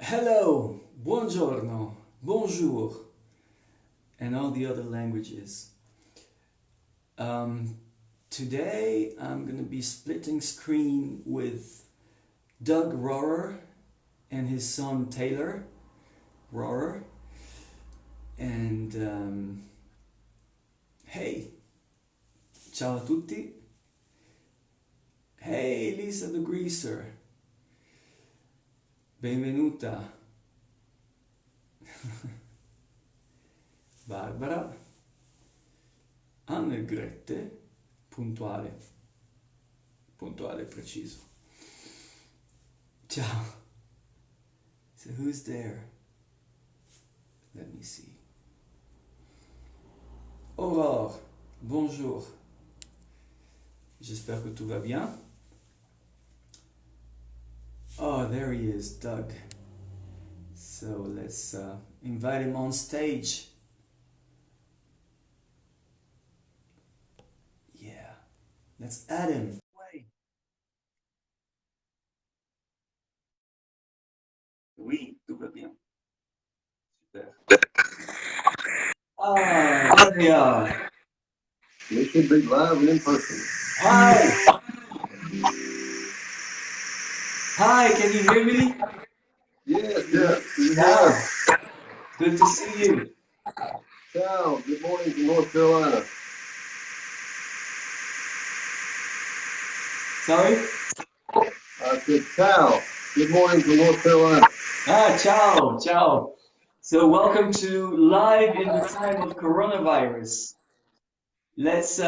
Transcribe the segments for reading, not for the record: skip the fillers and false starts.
Hello, buongiorno, bonjour, and all the other languages. Um, Today I'm gonna be splitting screen with Doug Rorrer and his son Taylor Rorrer. And hey, ciao a tutti. Hey, Lisa the Greaser, benvenuta. Barbara, Annegrethe, puntuale, puntuale e preciso. Ciao. So who's there? Let me see. Aurore, bonjour. J'espère que tout va bien. Oh, there he is, Doug. So let's invite him on stage. Yeah, let's add him. Oui, tout va bien. Super. Ah, there we are. We should be live and in person. Hi. Hi, can you hear me? Yes. Ciao. Good to see you. Ciao. Good morning from North Carolina. Sorry? I said ciao. Good morning from North Carolina. Ciao, ciao. So welcome to Live in the Time of Coronavirus. Let's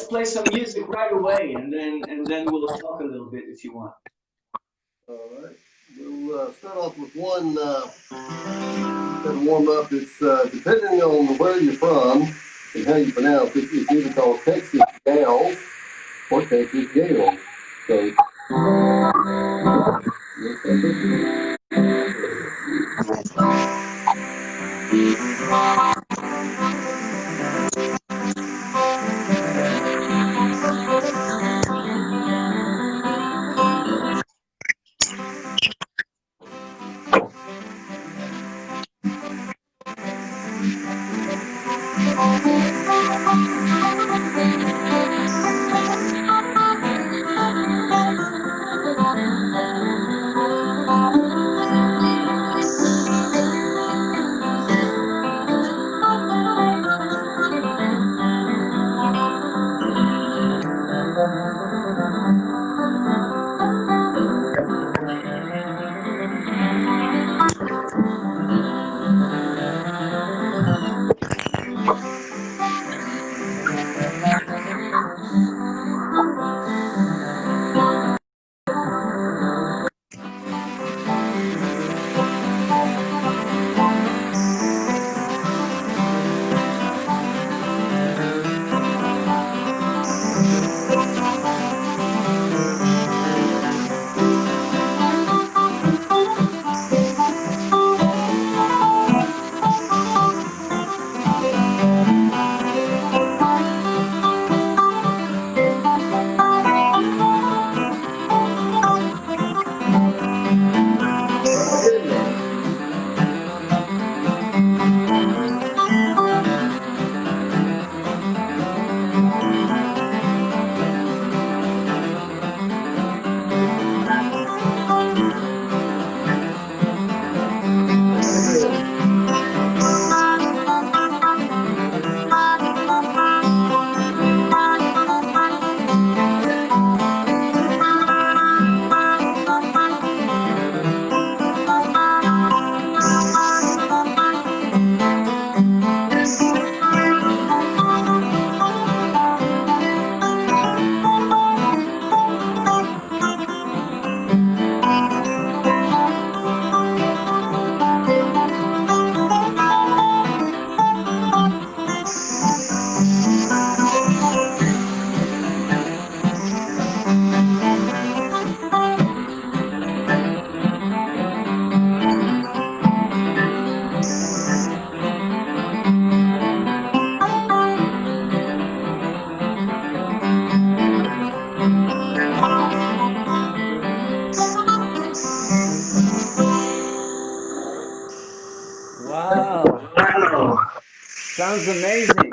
play some music right away, and then we'll talk a little bit if you want. All right. We'll start off with one kind of warm up. It's depending on where you're from and how you pronounce it. It's either called Texas Gals or Texas Gales. So. Sounds amazing.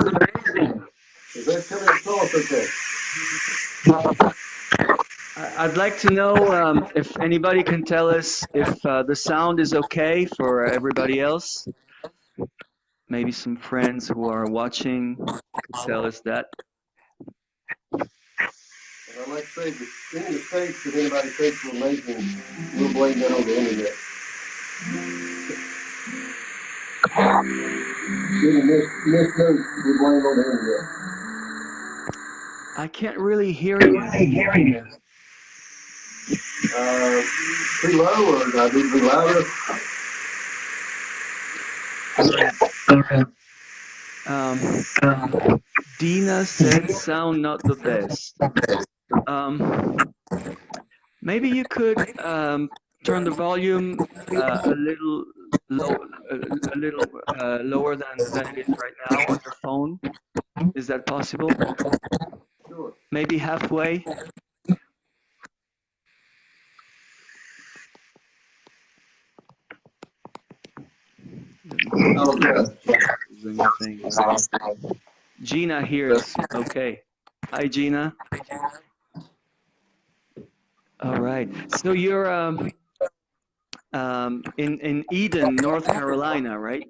Is that coming across okay? I'd like to know if anybody can tell us if the sound is okay for everybody else. Maybe some friends who are watching could tell us that. And I'd like to say that any mistakes that anybody thinks we're making, we'll blame that on the internet. Any misnotes, we blame on the internet. I can't really hear you. Too low, or I need to be louder? Um, Dina said sound not the best. Maybe you could turn the volume a little low, a little lower than it is right now on your phone. Is that possible? Sure. Maybe halfway. Let me see. How's that? Doing a thing. Gina hears. Okay. Hi, Gina. All right. So you're in Eden, North Carolina, right?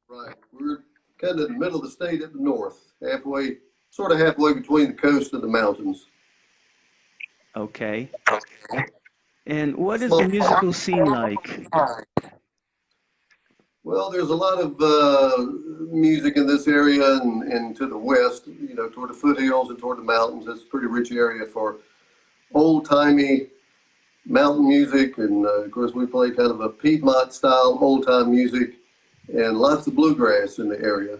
Right. We're kind of in the middle of the state at the north, halfway, sort of halfway between the coast and the mountains. Okay. And what is Small. the musical scene like? Well, there's a lot of music in this area and to the west, you know, toward the foothills and toward the mountains. It's a pretty rich area for old-timey mountain music. And of course, we play kind of a Piedmont style old-time music and lots of bluegrass in the area.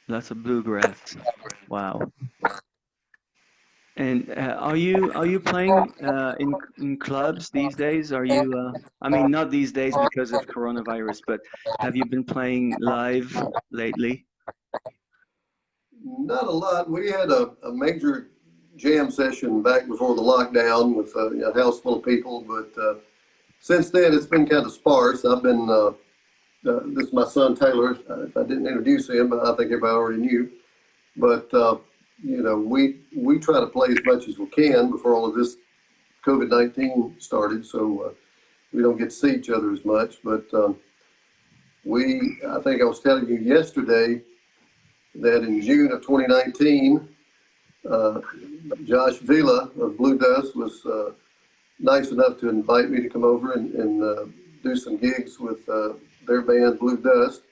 Lots of bluegrass. Wow. And are you playing in clubs these days? Are you I mean not these days because of coronavirus, but have you been playing live lately? Not a lot. We had a major jam session back before the lockdown with a house full of people, but since then it's been kind of sparse. I've been this is my son Taylor. If I didn't introduce him, but I think everybody already knew. But you know, we try to play as much as we can before all of this COVID-19 started, so we don't get to see each other as much. But I think I was telling you yesterday that in June of 2019, Josh Vila of Blue Dust was nice enough to invite me to come over and do some gigs with their band Blue Dust.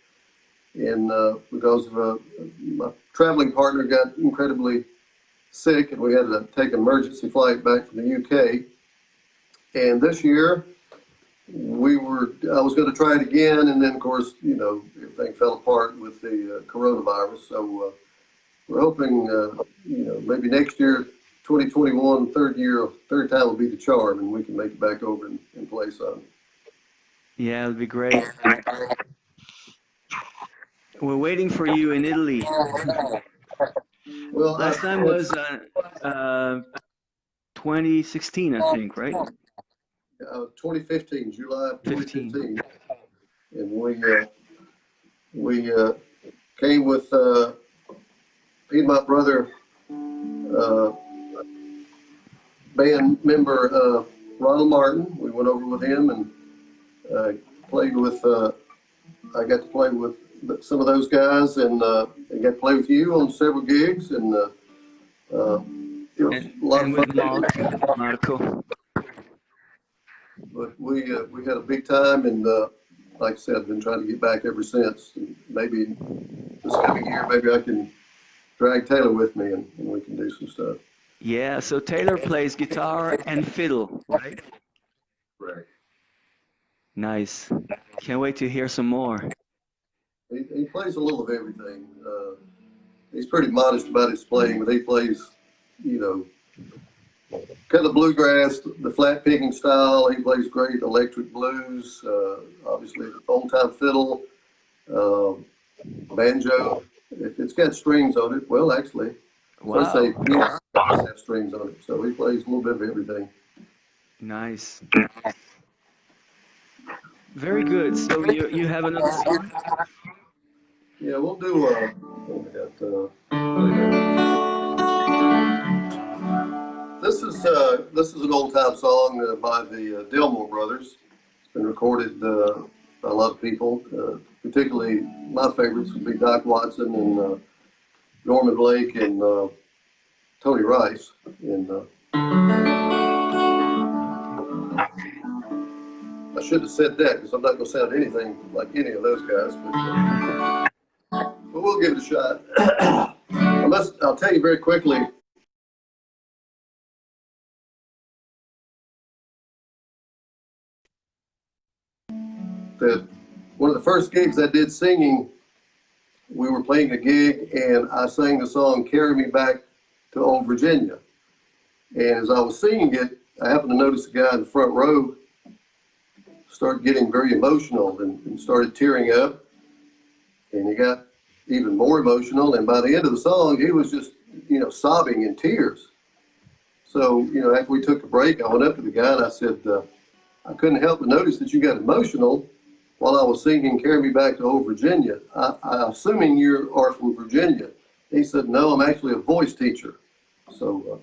And because of my traveling partner got incredibly sick, and we had to take an emergency flight back from the UK. And this year, I was going to try it again, and then of course, you know, everything fell apart with the coronavirus. So we're hoping, you know, maybe next year, 2021, third time will be the charm, and we can make it back over and play some. Yeah, it'll be great. We're waiting for you in Italy. Well, Last time was 2016, I think, right? 2015, July of 15. 2015, and we came with Piedmont Brother band member Ronald Martin. We went over with him and played with. I got to play with some of those guys, and I got to play with you on several gigs, and it was a lot And of with fun. Marco. But we had a big time, and like I said, I've been trying to get back ever since. And maybe this coming year, maybe I can drag Taylor with me, and we can do some stuff. Yeah, so Taylor plays guitar and fiddle, right? Right. Nice. Can't wait to hear some more. He plays a little of everything. He's pretty modest about his playing, but he plays, you know, kind of bluegrass, the flat picking style. He plays great electric blues, obviously old time fiddle, banjo. It's got strings on it. Well, actually, Wow. say piano have strings on it, so he plays a little bit of everything. Nice. Very good. So you have another song? Yeah, Yeah, we'll do. This is an old time song by the Delmore Brothers. It's been recorded by a lot of people. Particularly, my favorites would be Doc Watson and Norman Blake and Tony Rice. And I should have said that because I'm not going to sound anything like any of those guys. But we'll give it a shot. I'll tell you very quickly. That one of the first gigs I did singing, we were playing a gig and I sang the song "Carry Me Back to Old Virginia." And as I was singing it, I happened to notice a guy in the front row start getting very emotional and started tearing up. And he got even more emotional. And by the end of the song, he was just, sobbing in tears. So, after we took a break, I went up to the guy and I said, I couldn't help but notice that you got emotional while I was singing "Carry Me Back to Old Virginia." I'm assuming you are from Virginia. He said, "No, I'm actually a voice teacher." So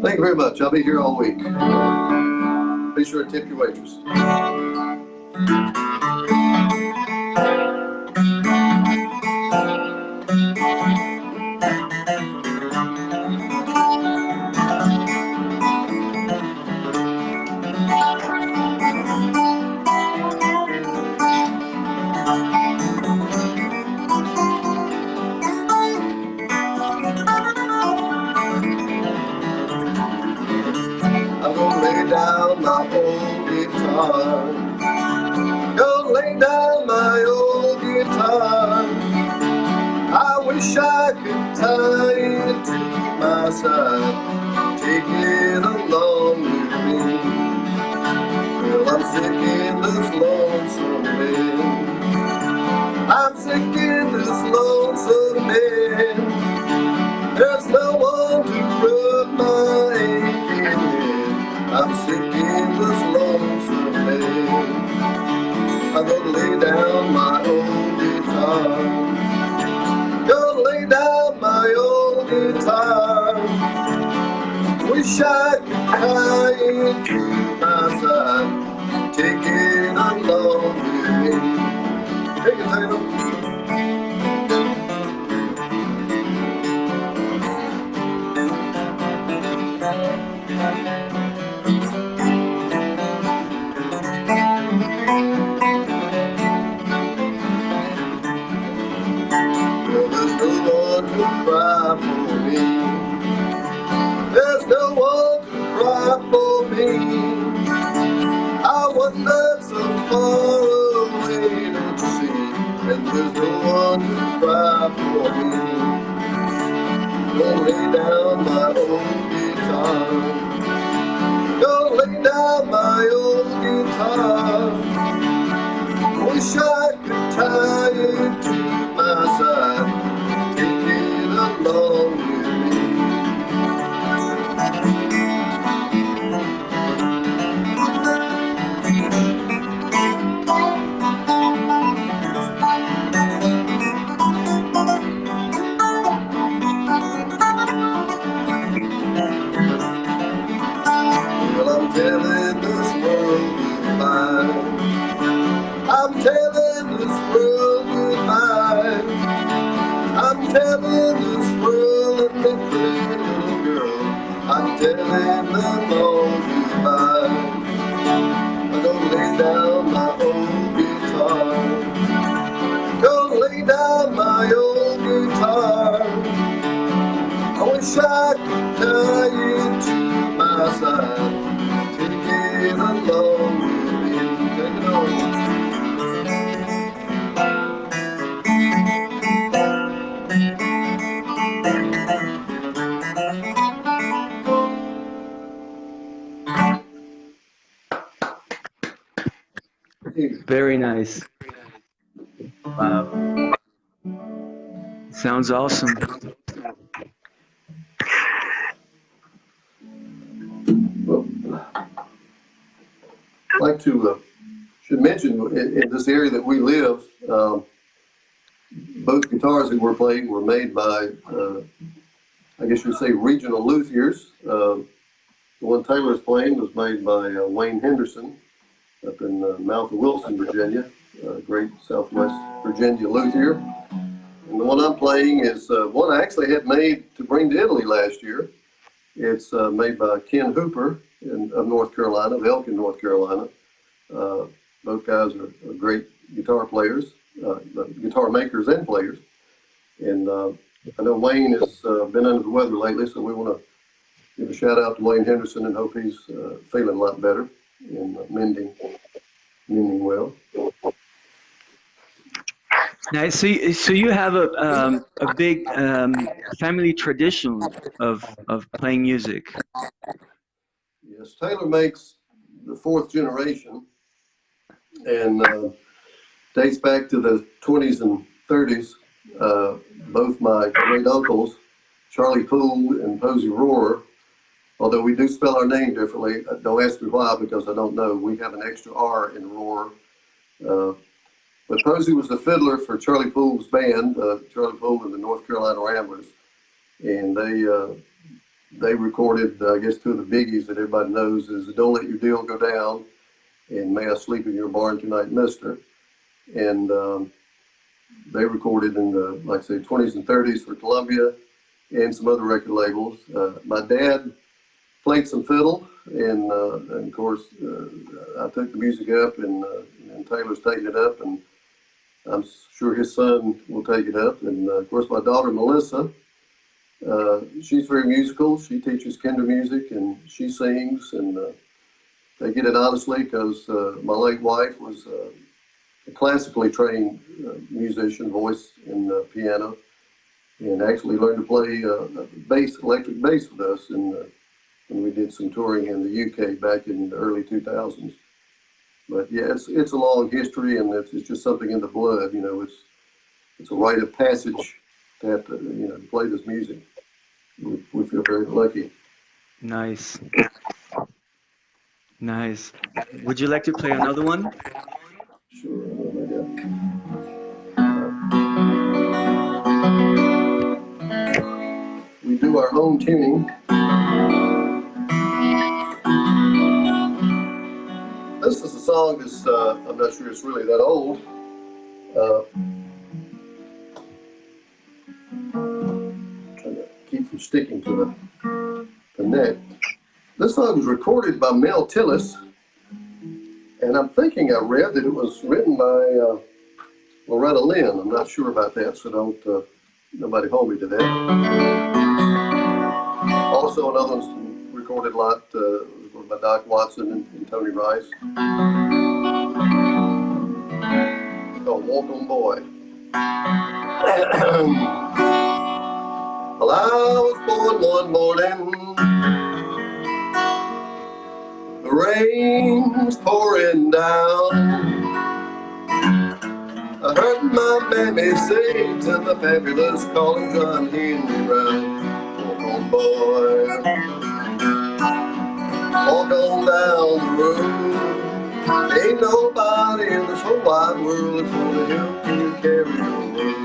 thank you very much. I'll be here all week. Be sure to tip your waitress. I'm gonna lay down my old guitar. Gonna lay down my old guitar. I wish I could tie it to my side, take it along with me. Well, I'm sick in this lonesome bed. I'm sick in this lonesome bed. There's no one to rub my aching head. I'm sick in this lonesome bed. I'm gonna lay down my old guitar. Gonna lay down my old guitar. Wish I could tie it to my side, take it along with me. Take it, Taylor. Cry for me. There's no one to cry for me. I wander so far away to see, and there's no one to cry for me. Gonna lay down my old guitar. Gonna lay down my old guitar. Wish I could tie it to my side, along with me. Well, I'm telling this world goodbye. I'm telling this world goodbye. I'm telling this world and the pretty little girl, I'm telling them all goodbye. I'm gonna lay down my old guitar. Gonna lay down my old guitar. I wish I could tie it to my side, take it along with me. Take it on. Very nice. Wow. Sounds awesome. Well, I'd like to should mention in this area that we live, both guitars that we're playing were made by, I guess you'd say, regional luthiers. The one Taylor's playing was made by Wayne Henderson up in Mount of Wilson, Virginia, great Southwest Virginia luthier. And the one I'm playing is one I actually had made to bring to Italy last year. It's made by Ken Hooper of North Carolina, of Elkin, North Carolina. Both guys are great guitar players, guitar makers and players. And I know Wayne has been under the weather lately, so we want to give a shout out to Wayne Henderson and hope he's feeling a lot better and mending well. Nice. So you have a big family tradition of playing music. Yes, Taylor makes the fourth generation and dates back to the 20s and 30s. Both my great uncles, Charlie Poole and Posey Rorrer, although we do spell our name differently. Don't ask me why, because I don't know. We have an extra R in Rorrer. But Posey was the fiddler for Charlie Poole's band, Charlie Poole and the North Carolina Ramblers. And they recorded, I guess, two of the biggies that everybody knows is Don't Let Your Deal Go Down and May I Sleep in Your Barn Tonight, Mister. And they recorded in the, like I say, 20s and 30s for Columbia and some other record labels. My dad played some fiddle, and of course, I took the music up, and Taylor's taking it up, and I'm sure his son will take it up. And of course, my daughter Melissa, she's very musical. She teaches kinder music, and she sings, and they get it honestly because my late wife was a classically trained musician, voice and piano, and actually learned to play bass, electric bass with us, and when we did some touring in the UK back in the early 2000s. But yeah, it's a long history, and it's just something in the blood. You know, it's a rite of passage to have to play this music. We feel very lucky. Nice. Nice. Would you like to play another one? Sure. We do our own tuning. This is a song that's, I'm not sure it's really that old. Trying to keep from sticking to the neck. This song was recorded by Mel Tillis, and I'm thinking I read that it was written by Loretta Lynn. I'm not sure about that, so don't nobody hold me to that. Also, another one's recorded a lot, recorded by Doc Watson and Tony Rice. It's called Walk On Boy. Well, I was born one morning, the rain was pouring down. I heard my mammy say to the fabulous calling John Henry round. Walk on, boy, walk on down the road. Ain't nobody in this whole wide world that's gonna help you carry your load.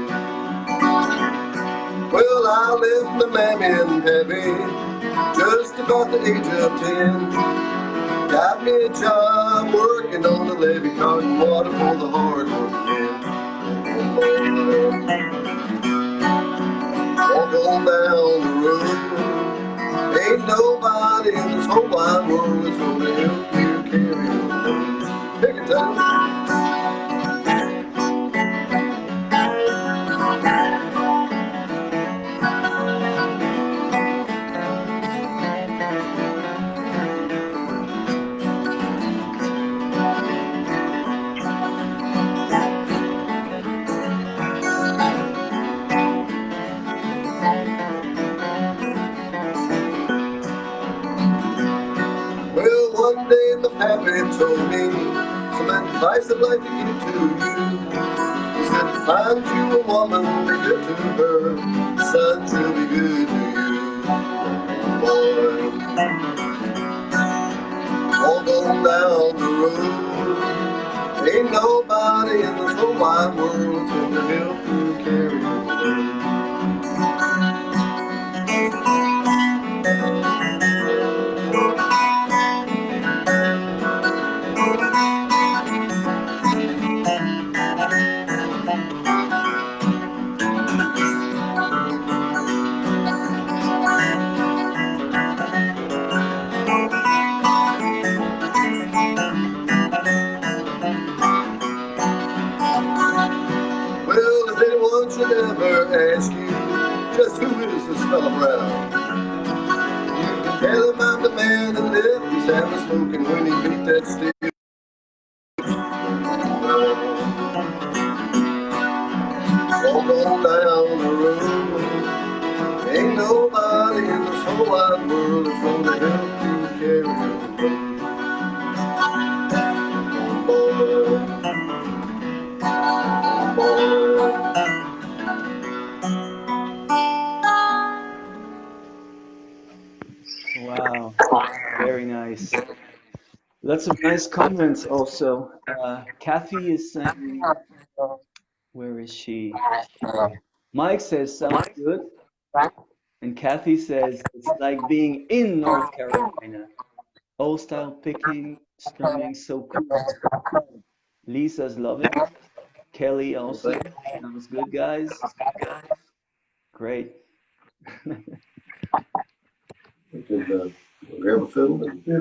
Well, I left my mammy and pappy just about the age of 10. Got me a job working on the levee, carting water for the hard working men. Walk on down the road. Ain't nobody in this whole wide world that's gonna help you carry your load. Take it down. Well, one day my pappy told me some advice I'd like to give to you. He said, find you a woman, be good to her, son, she'll be good to you. Boy, walk on down the road. Ain't nobody in this whole wide world gonna help you carry your load. Well, if anyone should ever ask you just who is this fella Brown, you can tell him I'm the man that left his hammer smoking when he beat that steel. Walk on down the road. Ain't nobody in this whole wide world that's gonna help you carry your load. Boy, boy. Wow, very nice. Lots of nice comments also. Kathy is saying, where is she? Mike says, sounds good. And Kathy says, it's like being in North Carolina. Old style picking, strumming, so cool. Lisa's loving it. Kelly Well, also. thank you. Sounds good, guys. Great. We can grab a fiddle and yeah.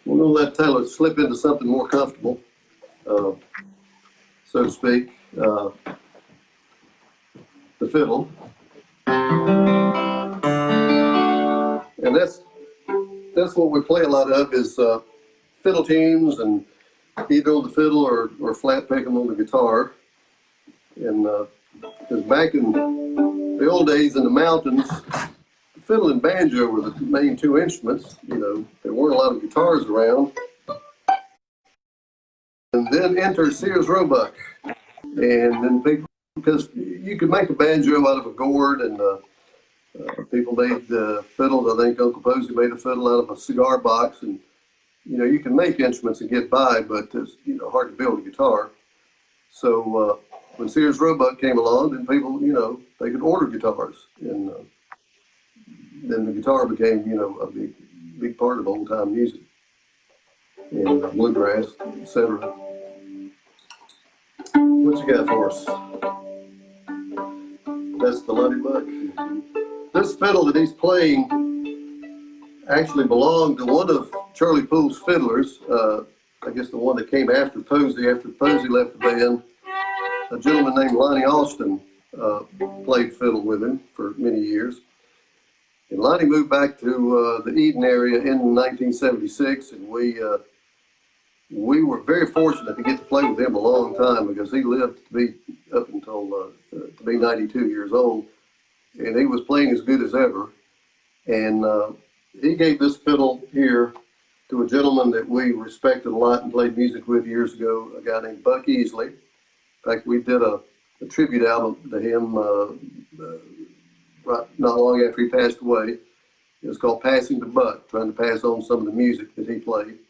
We're gonna let Taylor slip into something more comfortable, uh, so to speak. The fiddle, and that's what we play a lot of is fiddle tunes and either on the fiddle or flat pick them on the guitar. And because back in the old days in the mountains, fiddle and banjo were the main two instruments. You know, there weren't a lot of guitars around. And then enter Sears Roebuck, and then people, because you could make a banjo out of a gourd, and people made fiddles. I think Uncle Posey made a fiddle out of a cigar box, and you know you can make instruments and get by, but it's hard to build a guitar. So when Sears Roebuck came along, then people they could order guitars, and then the guitar became a big part of old time music and bluegrass, etc. What you got for us? That's the Lundy Buck. This fiddle that he's playing actually belonged to one of Charlie Poole's fiddlers. I guess the one that came after Posey. After Posey left the band, a gentleman named Lonnie Austin played fiddle with him for many years. And Lonnie moved back to the Eden area in 1976, and we were very fortunate to get to play with him a long time because he lived to be up until to be 92 years old, and he was playing as good as ever. And he gave this fiddle here to a gentleman that we respected a lot and played music with years ago, a guy named Buck Easley. In fact, we did a tribute album to him right not long after he passed away. It was called Passing the Buck, trying to pass on some of the music that he played.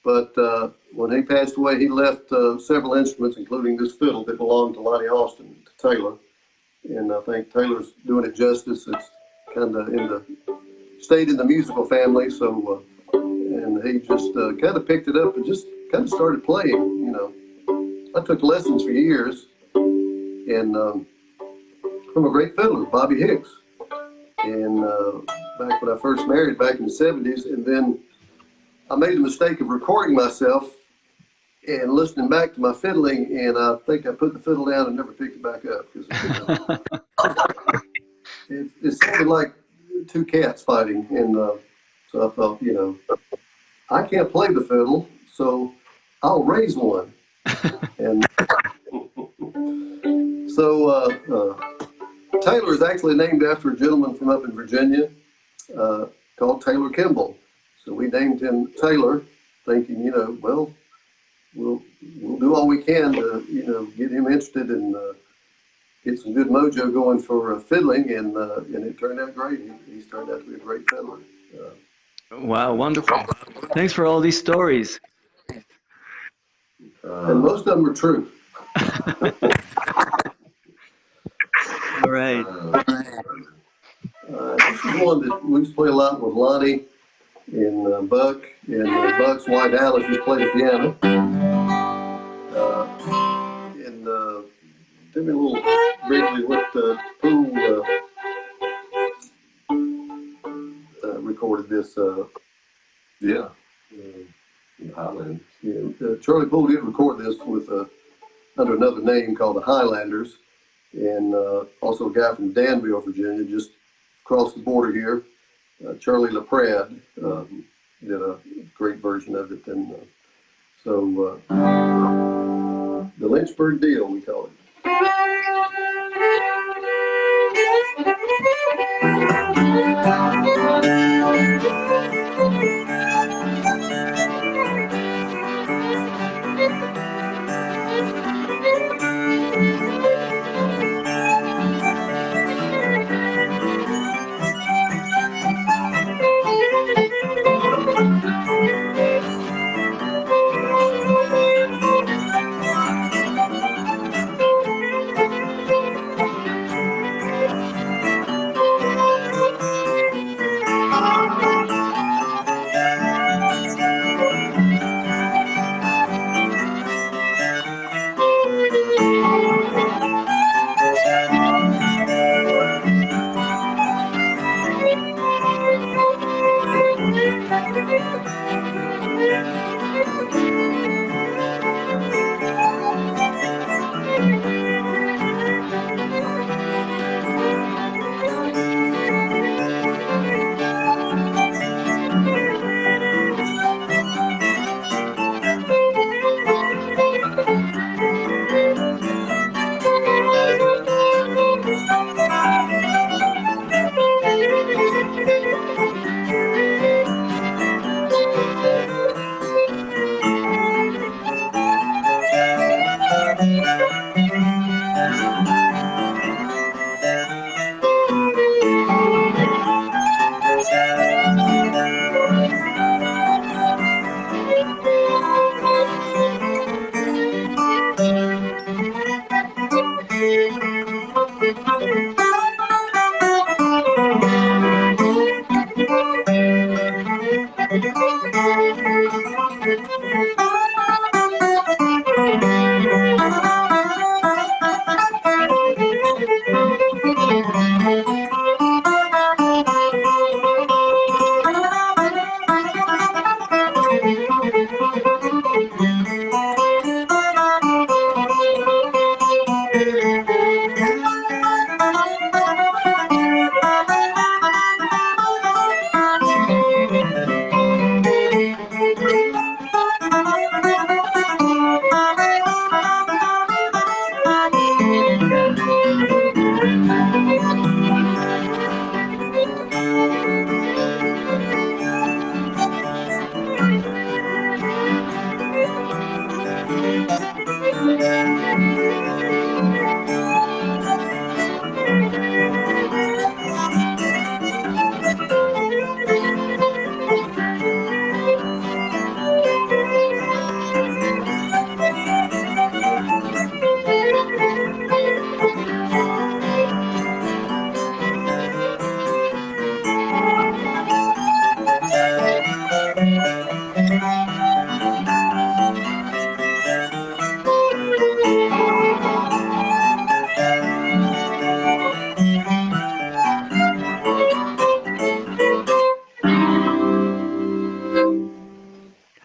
But when he passed away, he left several instruments, including this fiddle that belonged to Lonnie Austin, to Taylor. And I think Taylor's doing it justice. It's kind of stayed in the musical family. So, and he just kind of picked it up and just kind of started playing. I took lessons for years, and from a great fiddler, Bobby Hicks. And back when I first married, back in the 70s, and then I made the mistake of recording myself and listening back to my fiddling, and I think I put the fiddle down and never picked it back up because it sounded like two cats fighting. And so I thought, I can't play the fiddle, so I'll raise one. And so Taylor is actually named after a gentleman from up in Virginia called Taylor Kimball. So we named him Taylor, thinking, well, we'll do all we can to, get him interested and get some good mojo going for fiddling, and it turned out great. He's turned out to be a great fiddler. Wow, wonderful. Thanks for all these stories. And most of them are true. All right. This is one that we used to play a lot with Lonnie and Buck, and Buck's wife Alice used to play the piano. And tell me a little briefly what Poole recorded this. Yeah. In the Highlands. Yeah, Charlie Poole did record this with under another name called the Highlanders, and also a guy from Danville, Virginia, just across the border here, Charlie LaPrade, did a great version of it. And so the Lynchburg Deal, we call it.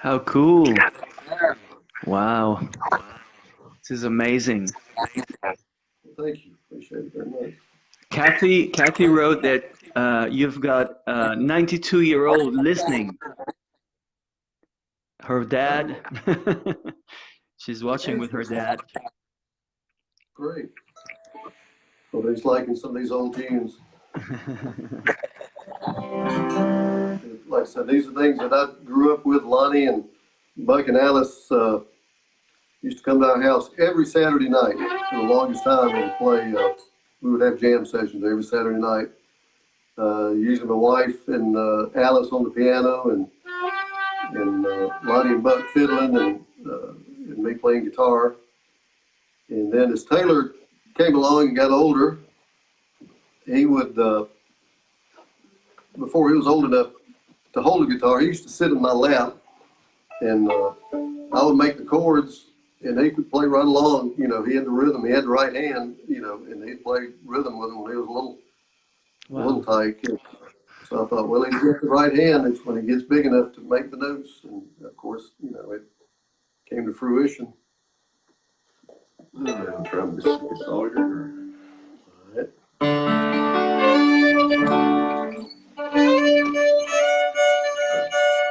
How cool. Wow. This is amazing. Thank you. Appreciate it very much. Kathy wrote that you've got a 92-year-old listening. Her dad. She's watching with her dad. Great. So they're just liking some of these old tunes. Like I said, these are things that I grew up with. Lonnie and Buck and Alice used to come to our house every Saturday night for the longest time and play. We would have jam sessions every Saturday night. Usually my wife and Alice on the piano and Lonnie and Buck fiddling and me me playing guitar. And then as Taylor came along and got older, he would, before he was old enough to hold a guitar, he used to sit in my lap, and I would make the chords, and he could play right along. You know, he had the rhythm, he had the right hand, you know, and he'd play rhythm with him when he was a little tight. So I thought, well, he's got the right hand. It's when he gets big enough to make the notes. And of course, you know, it came to fruition. Try Mississippi Sawyer. All right.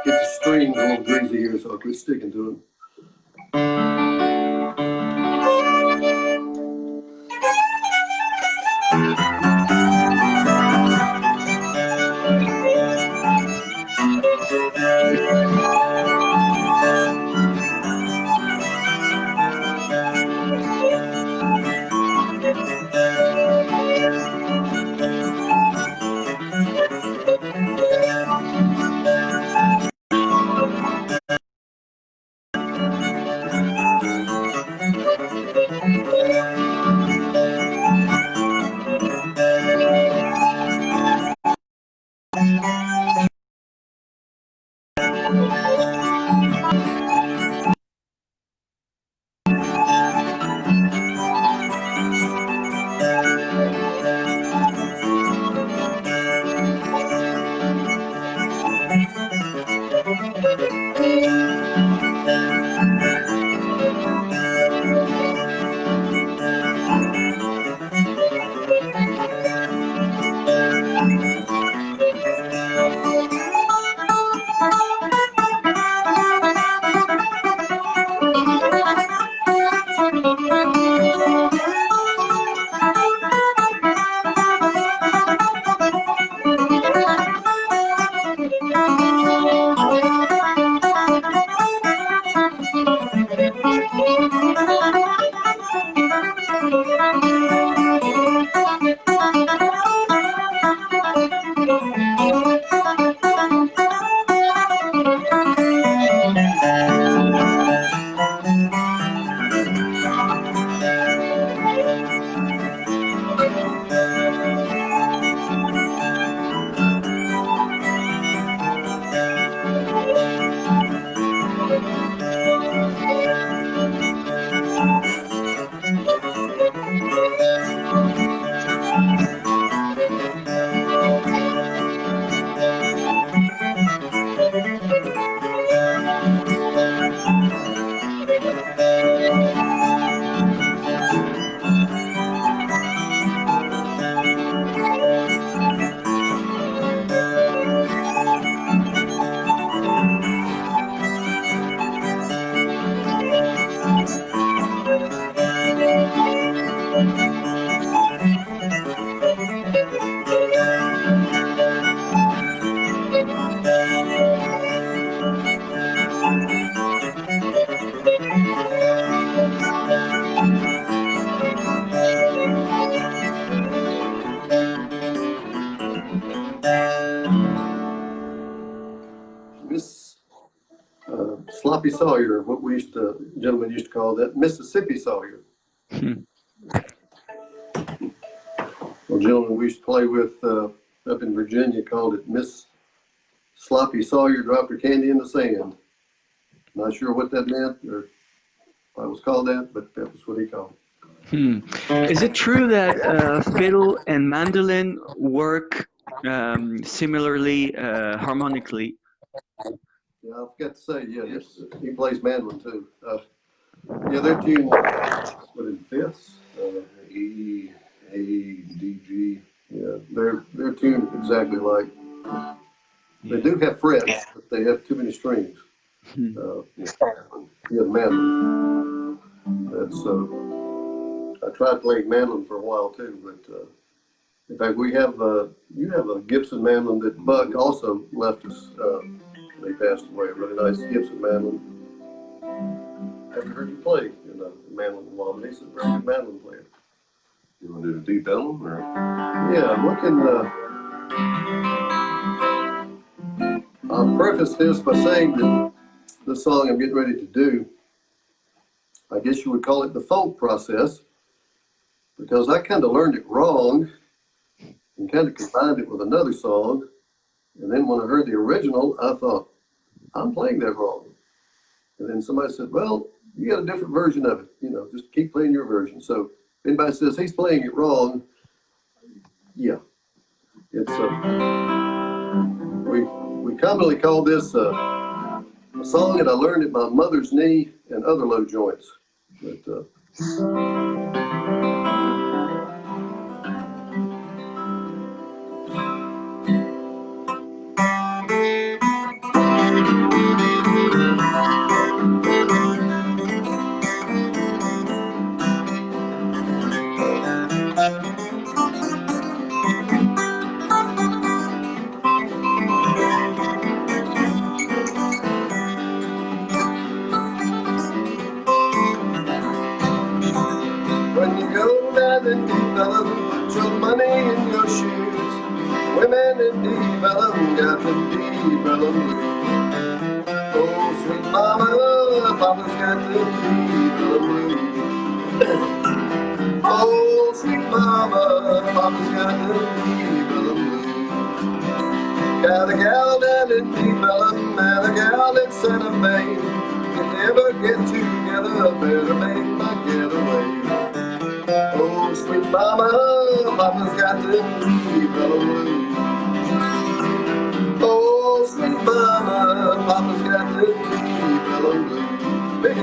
Get the strings a little greasy here, so I'll quit sticking to them. Miss Sloppy Sawyer, what gentlemen used to call that, Mississippi Sawyer. Well, gentlemen we used to play with up in Virginia called it Miss Sloppy Sawyer dropped her candy in the sand. Not sure what that meant or why it was called that, but that was what he called it. Is it true that fiddle and mandolin work similarly harmonically? Yeah, I forgot to say, yeah, yes. He plays mandolin too. Yeah, they're tuned, what, in fifths? E, A, D, G. Yeah, they're tuned exactly like. They do have frets, but they have too many strings. Yeah, mandolin. That's I tried playing mandolin for a while too, but in fact, you have a Gibson mandolin that Buck also left us. They passed away. A really nice Gibson mandolin. I haven't heard you play a mandolin in a while, but he's a very good mandolin player. You want to do the deep elm or? Yeah, I'm looking. I'll preface this by saying that the song I'm getting ready to do I guess you would call it the folk process, because I kind of learned it wrong and kind of combined it with another song. And then when I heard the original, I thought, I'm playing that wrong. And then somebody said, well, you got a different version of it. Just keep playing your version. So if anybody says he's playing it wrong, yeah. It's we commonly call this a song that I learned at my mother's knee and other low joints. But when you go down in Deep Ellum, put your money in your shoes. Women in Deep Ellum got the Deep Ellum blues. Oh, sweet mama, papa's got the Deep Ellum blues. Oh, sweet mama, papa's got the Deep Ellum blues. Got a gal down in Deep Ellum and a gal in Santa Fe. If they ever get together, better make my getaway. Oh, sweet mama, papa's got the Deep Ellum blues. Oh, sweet mama, papa's got the Deep Ellum blues. Baby.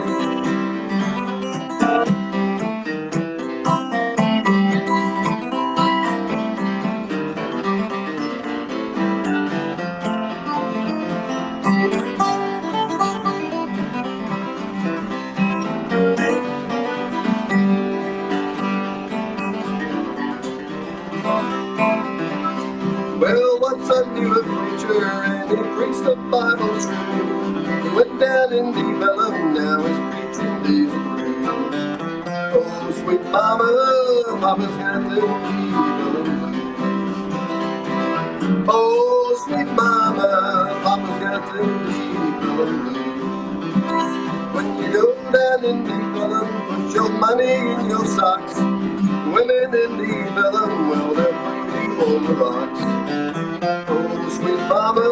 Well, one Sunday a preacher and he preached the Bible true. He went down in Deep Ellum, now he's preaching days through. Oh, sweet mama, papa's got the Deep Ellum blues. Oh, sweet mama, papa's got the Deep Ellum blues. When you go down in Deep Ellum, put your money in your socks. Women in Deep Ellum, well, they're pretty on the rocks. Oh, sweet mama,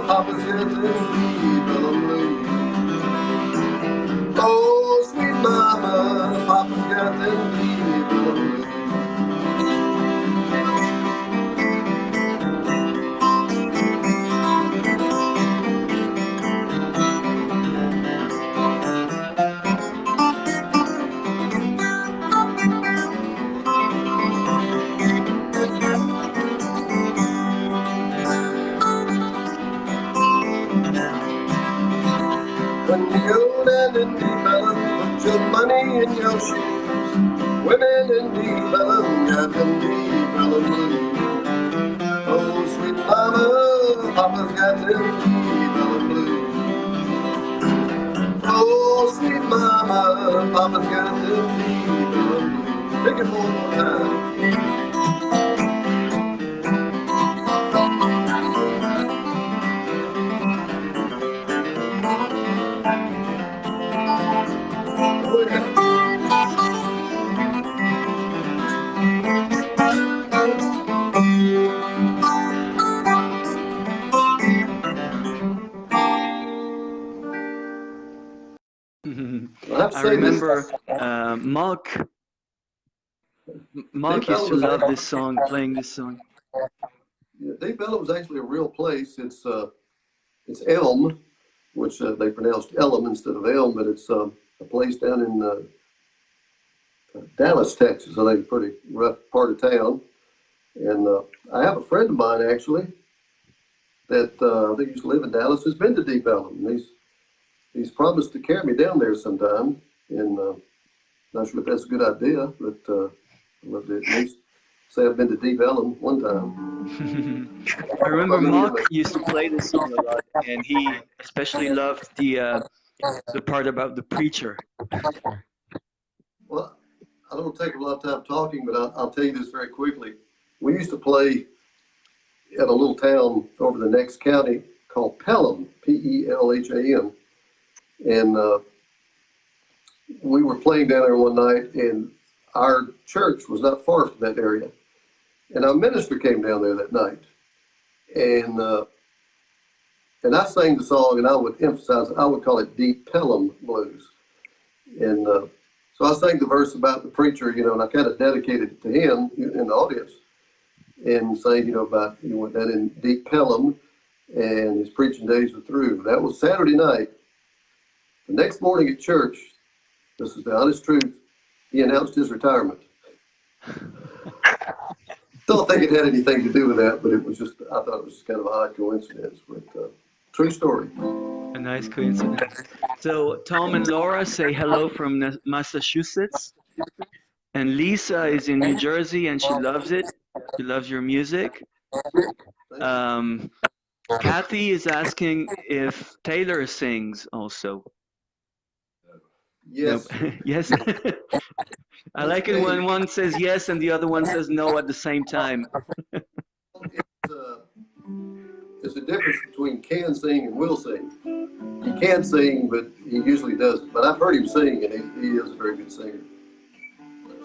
papa's got the Deep Ellum blues. Oh, sweet mama, papa's got the Deep Ellum blues. When you go down in Deep Ellum, put your money in your shoes. Women in Deep Ellum got them Deep Ellum blues. Oh, sweet mama, papa's got them Deep Ellum blues. Oh, sweet mama, papa's got them Deep Ellum blues. Take it one more time. Oh, yeah. I have to I say this. remember Mark Deep used Ellum to was love this song, playing this song. Yeah, Deep Ellum was actually a real place. It's Elm, which they pronounced Elm instead of Elm, but it's a place down in Dallas, Texas. I think a pretty rough part of town. And I have a friend of mine actually that I think used to live in Dallas. Has been to Deep Ellum. And he's promised to carry me down there sometime. And not sure if that's a good idea, but I'd love to at least say I've been to Deep Ellum one time. I remember Mark used to play this song a lot, and he especially loved the part about the preacher. Well, I don't take a lot of time talking, but I'll tell you this very quickly. We used to play at a little town over the next county called Pelham, Pelham. And we were playing down there one night, and our church was not far from that area. And our minister came down there that night, and I sang the song, and I would emphasize, I would call it Deep Pelham Blues. And so I sang the verse about the preacher, and I kind of dedicated it to him in the audience, and saying, about went down in Deep Pelham, and his preaching days were through. That was Saturday night. The next morning at church, this is the honest truth, he announced his retirement. Don't think it had anything to do with that, but it was just, I thought it was kind of an odd coincidence, but true story. A nice coincidence. So Tom and Laura say hello from Massachusetts, and Lisa is in New Jersey, and she loves it. She loves your music. Kathy is asking if Taylor sings also. Yes. Nope. Yes. I like it when one says yes and the other one says no at the same time. It's a difference between can sing and will sing. He can sing, but he usually doesn't. But I've heard him sing, and he is a very good singer.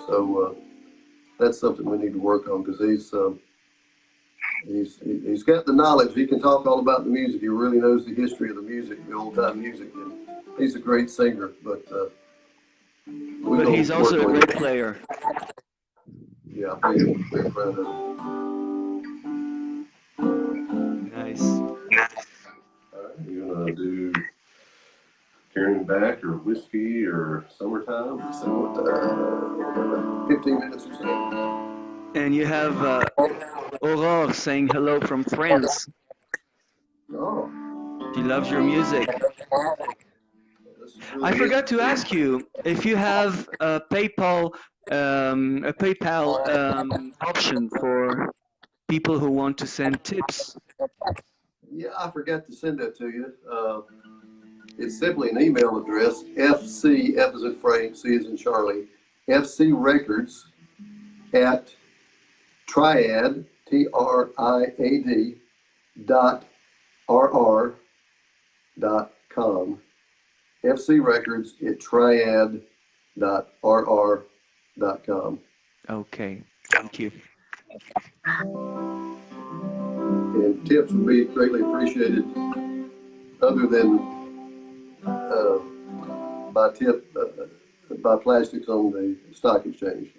So that's something we need to work on, because he's got the knowledge. He can talk all about the music. He really knows the history of the music, the old time music, and he's a great singer. But he's also a great player. Yeah, I'm very proud of him. Nice. All right, you gonna do Carrying Back or Whiskey or Summertime? So 15 minutes or so. And you have Rorrer saying hello from France. Oh. She loves your music. Really I forgot to ask you if you have a PayPal option for people who want to send tips. Yeah, I forgot to send that to you. It's simply an email address, FC, F as in Frank, C as in Charlie, FC Records at Triad, TRIAD, .RR.com. FC Records at triad.rr.com. Okay, thank you. And tips would be greatly appreciated, other than buy plastics on the stock exchange.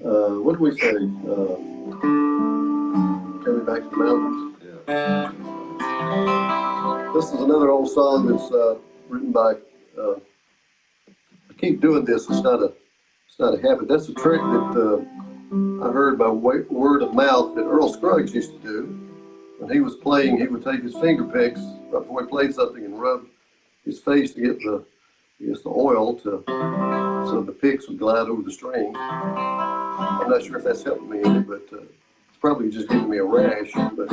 What do we say? Coming back to the mountains. Yeah. This is another old song that's written by. I keep doing this. It's not a habit. That's a trick that I heard by word of mouth that Earl Scruggs used to do. When he was playing, he would take his finger picks before he played something and rub his face to get the oil so the picks would glide over the strings. I'm not sure if that's helping me any, but it's probably just giving me a rash. But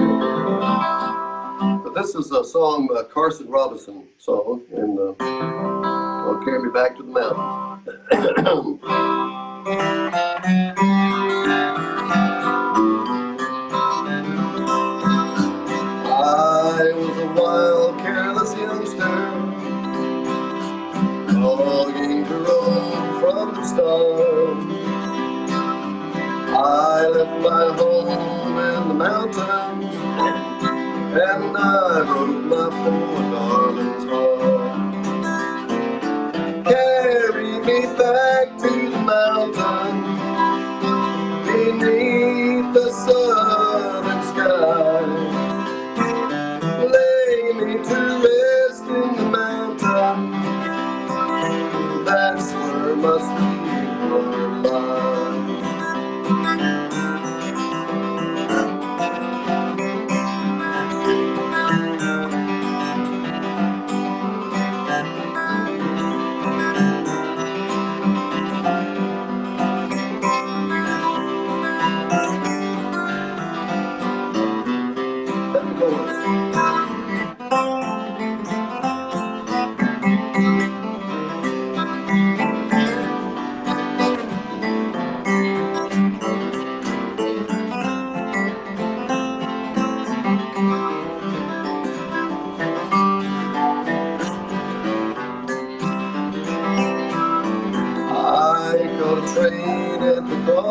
this is a song, Carson Robinson song, and I'll carry me back to the mountains. I was a wild, careless youngster, longing to roam from the start. I left my home in the mountains, and I broke my poor darling's heart. Carry me back to the mountains, beneath the southern sky. Lay me to rest in the mountains, that's where my sweetheart lies.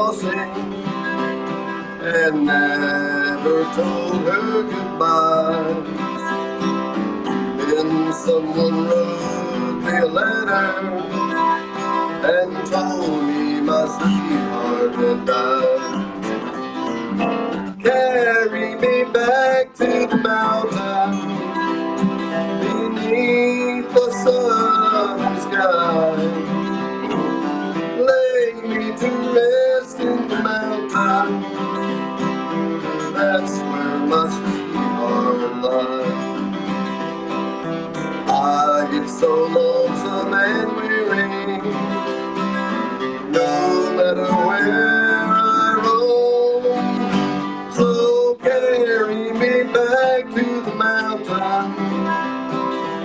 crossing and never told her goodbye. Then someone wrote me a letter and told me my sweetheart had died. Carry me back to the mountain beneath the southern sky. Lay me to rest in the mountain. That's where my sweetheart lies. I get so lonesome and weary, no matter where I roam. So carry me back to the mountain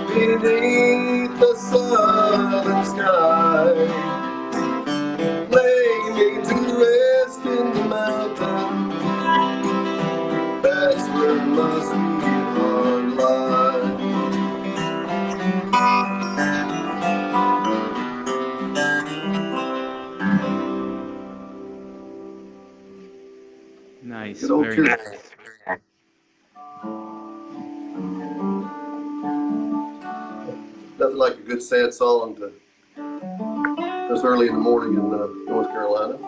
beneath the southern sky. Lay me to rest in the mountain. That's where my sweetheart lies. Nice, Good old very tune. nice. Nothing like a good sad song to this early in the morning in North Carolina.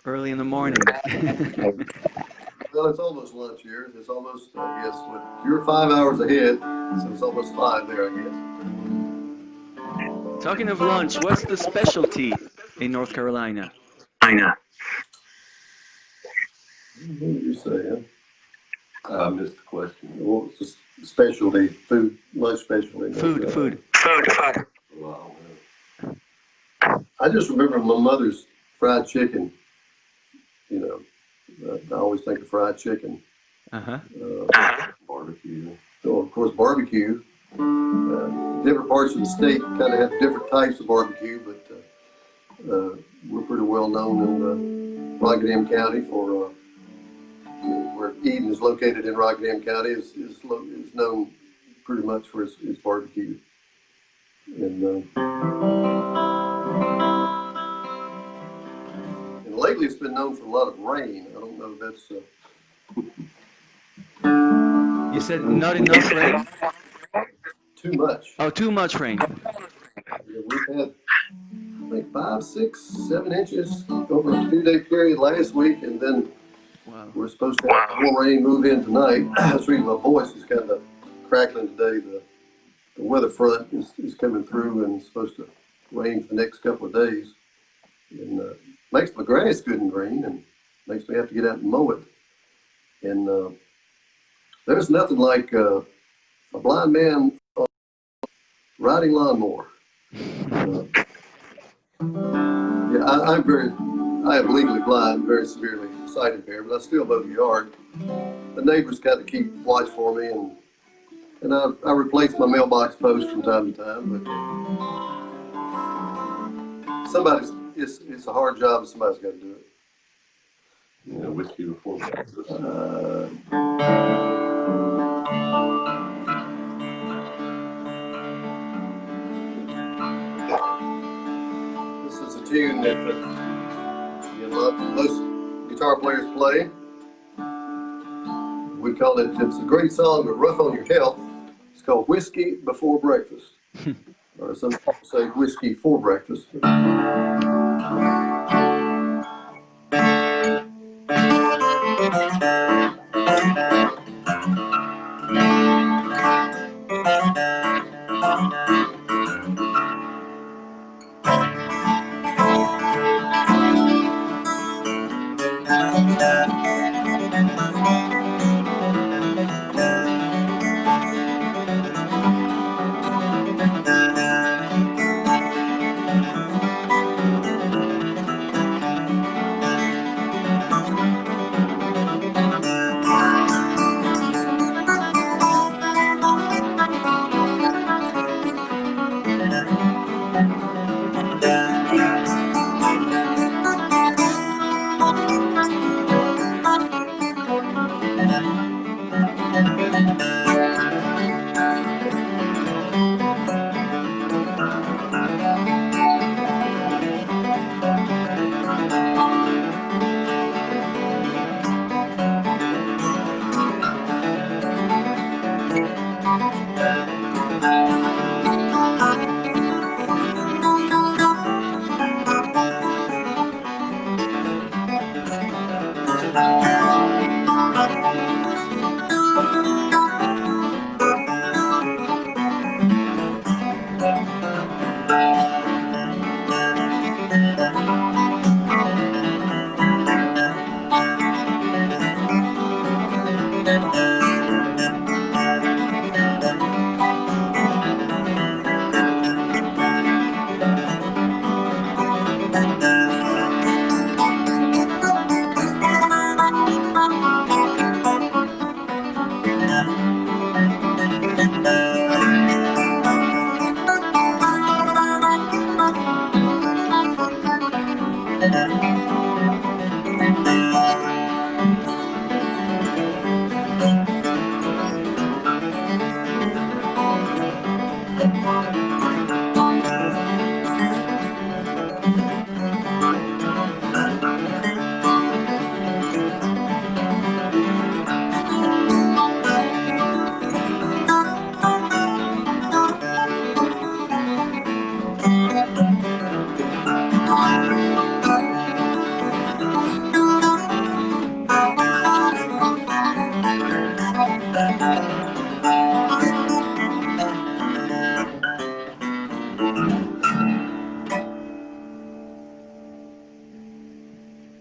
Early in the morning. Well, it's almost lunch here. It's almost, I guess, what you're 5 hours ahead, so it's almost 5 there, I guess. Talking of lunch, what's the specialty in North Carolina? What did you say? Huh? I missed the question. What was the specialty? Food, lunch specialty? Food. Wow. I just remember my mother's fried chicken. You know, I always think of fried chicken. Uh-huh. Barbecue. So, of course, barbecue. Different parts of the state kind of have different types of barbecue, but we're pretty well known in Rockingham County for where Eden is located in Rockingham County is known pretty much for its barbecue. And lately it's been known for a lot of rain. I don't know if that's You said not enough rain? too much. Oh, too much rain. Yeah, we've had, I think, 5, 6, 7 inches over a 2-day period last week, and then Wow. we're supposed to have more rain move in tonight. That's the reason my voice is kind of crackling today. The weather front is coming through and it's supposed to rain for the next couple of days. And makes my grass good and green and makes me have to get out and mow it. And there's nothing like a blind man riding lawnmower. Yeah, I am legally blind, very severely sight impaired, but I still mow the yard. The neighbors kind of keep watch for me, and I replace my mailbox post from time to time. But it's a hard job, and somebody's got to do it. Yeah, whiskey before breakfast. This is a tune that most guitar players play. We call it's a great song, but rough on your health. It's called Whiskey Before Breakfast. Or some people say whiskey for breakfast.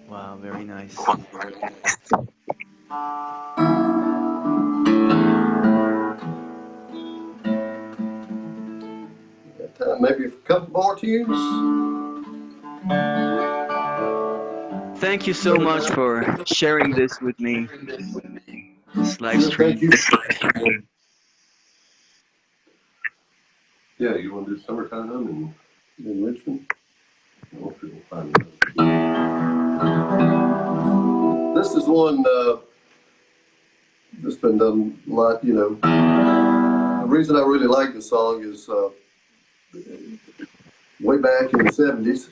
Wow, very nice. Maybe a couple more tunes. Thank you so much for sharing this with me, this live Sure, thank stream. you. Yeah, you want to do Summertime in Richmond? I don't know if you'll find it. This is one that's been done a lot. The reason I really like this song is way back in the 70s,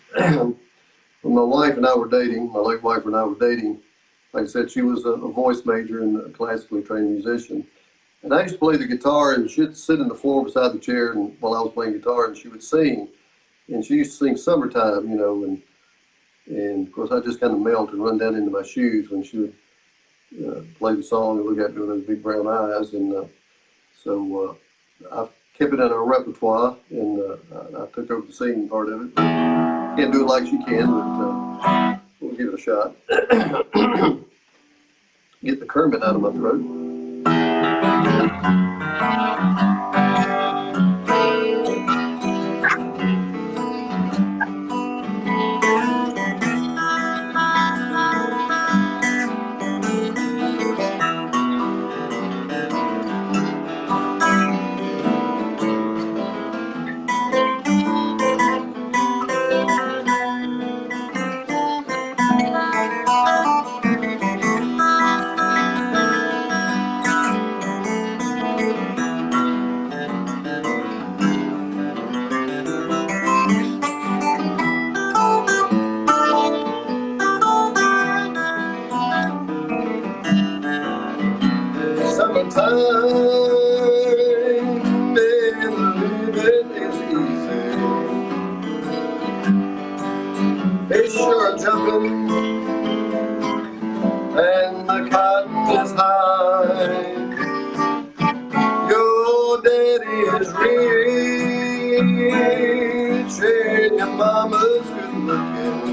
when my wife and I were dating, my late wife and I were dating. Like I said, she was a voice major and a classically trained musician. And I used to play the guitar, and she'd sit in the floor beside the chair and while I was playing guitar, and she would sing. And she used to sing Summertime, and of course I just kind of melt and run down into my shoes when she would play the song and look at me with those big brown eyes. And so I've kept it in our repertoire, and I took over the singing part of it. Can't do it like she can, but we'll give it a shot. Get the Kermit out of my throat. Summertime and living is easy. Fish are jumping and the cotton is high. Your daddy is rich and your mama's good looking.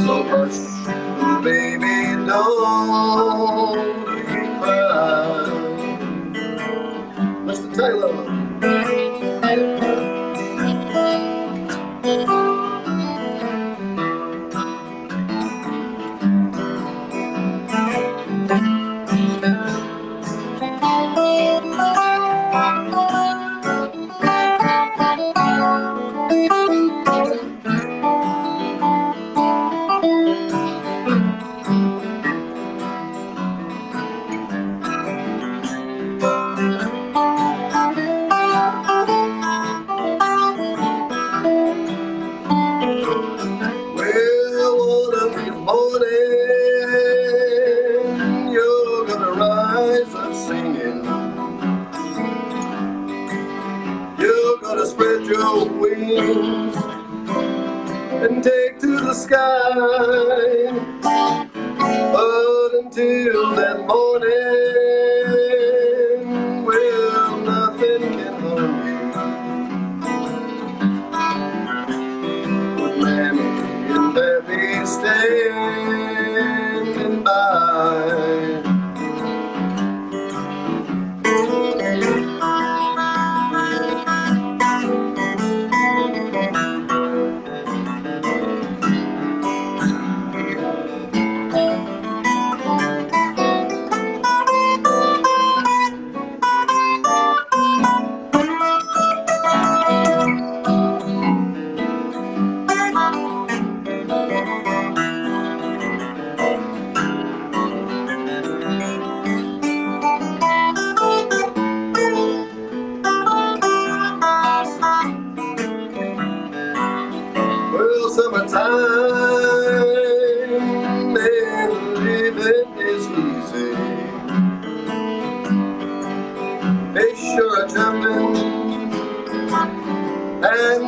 So hush, baby, don't you cry. Mr. Taylor.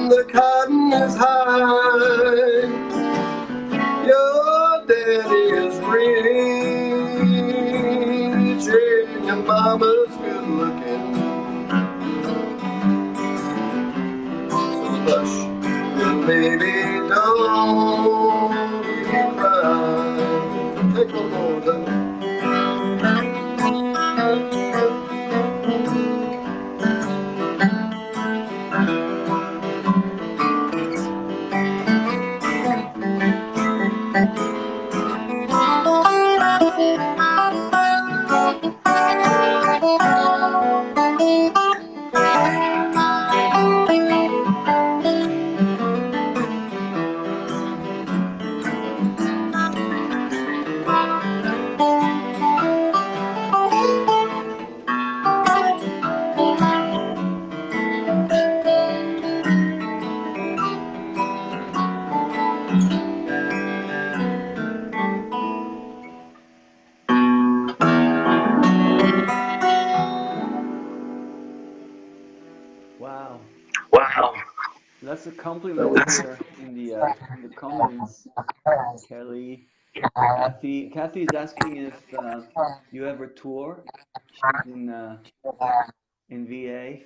the cotton is high. Your daddy is rich and your mama's good looking. So hush, little baby, don't you cry. Take one more, honey. Wow. Lots of That compliments was here in the comments. Kelly, Kathy is asking if you ever tour. She's in VA.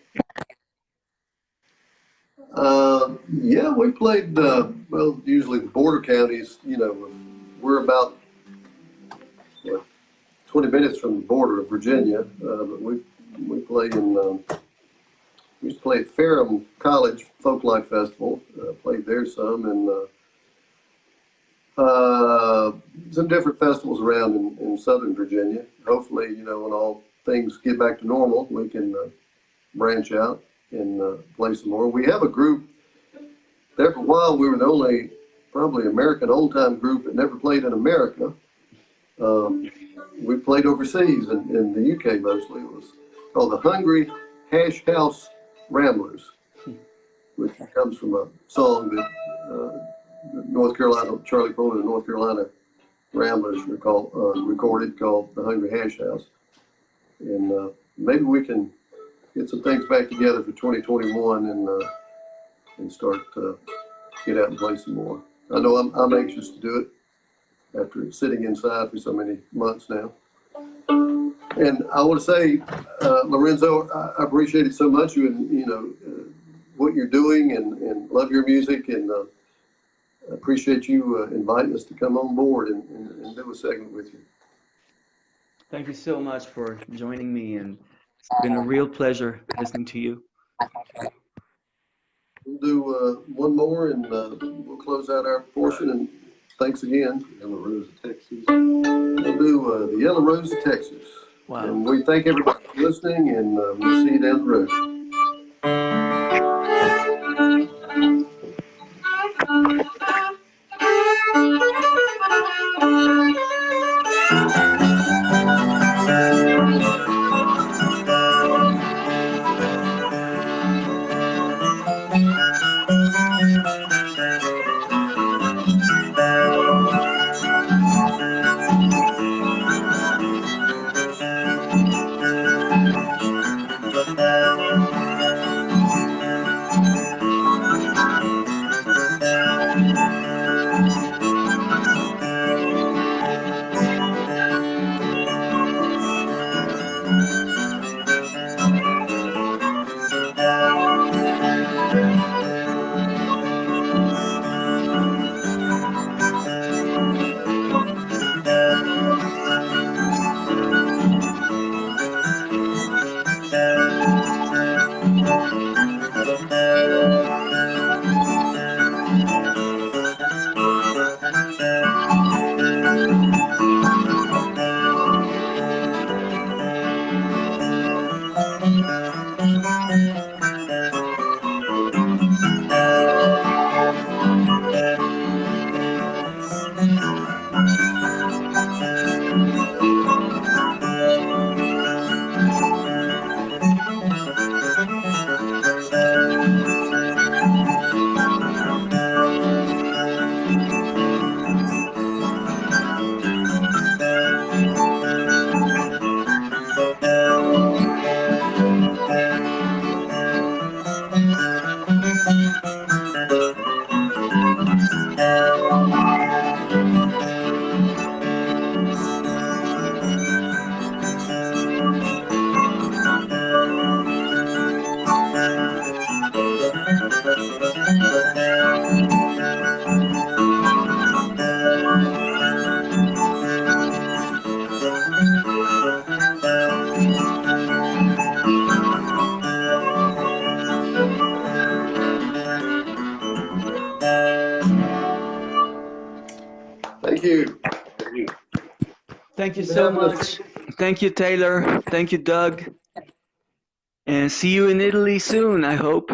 yeah, we played, well, usually the border counties, you know, we're about what, 20 minutes from the border of Virginia, but we played in, we used to play at Ferrum College Folklife Festival, played there some, and some different festivals around in Southern Virginia. Hopefully, you know, when all things get back to normal, we can branch out and play some more. We have a group. There for a while, we were the only probably American old time group that never played in America. Um, we played overseas in the UK mostly. It was called the Hungry Hash House Ramblers, which comes from a song that North Carolina, Charlie Poe and the North Carolina Ramblers recorded called The Hungry Hash House. And maybe we can get some things back together for 2021 and start get out and play some more. I know I'm anxious to do it after sitting inside for so many months now. And I want to say, Lorenzo, I appreciate it so much. You know what you're doing and love your music, and appreciate you inviting us to come on board and do a segment with you. Thank you so much for joining me, and it's been a real pleasure listening to you. We'll do one more, and we'll close out our portion. And thanks again. Yellow Rose of Texas. We'll do the Yellow Rose of Texas. Wow. And we thank everybody for listening, and we'll see you down the road. you. Thank you Keep so having us much. Thank you, Taylor. Thank you, Doug. And see you in Italy soon, I hope.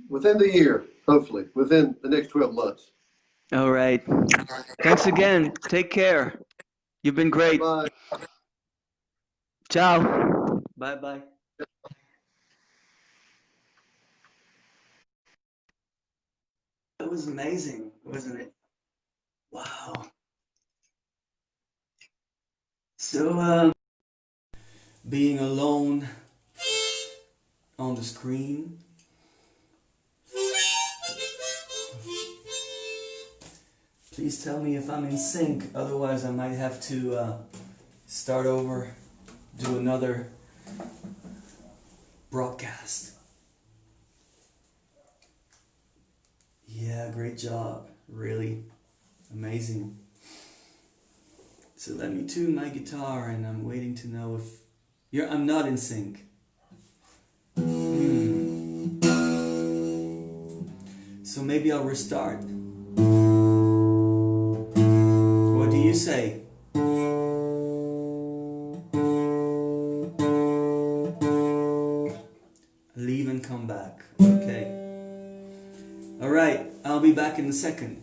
within the year, hopefully, within the next 12 months. All right. Thanks again. Take care. You've been great. Bye. Ciao. Bye bye. That was amazing, wasn't it? Wow. So, being alone on the screen. Please tell me if I'm in sync, otherwise I might have to start over, do another broadcast. Yeah, great job. Really amazing. So let me tune my guitar and I'm waiting to know if I'm not in sync. So maybe I'll restart. What do you say? Leave and come back. Okay. Alright, I'll be back in a second.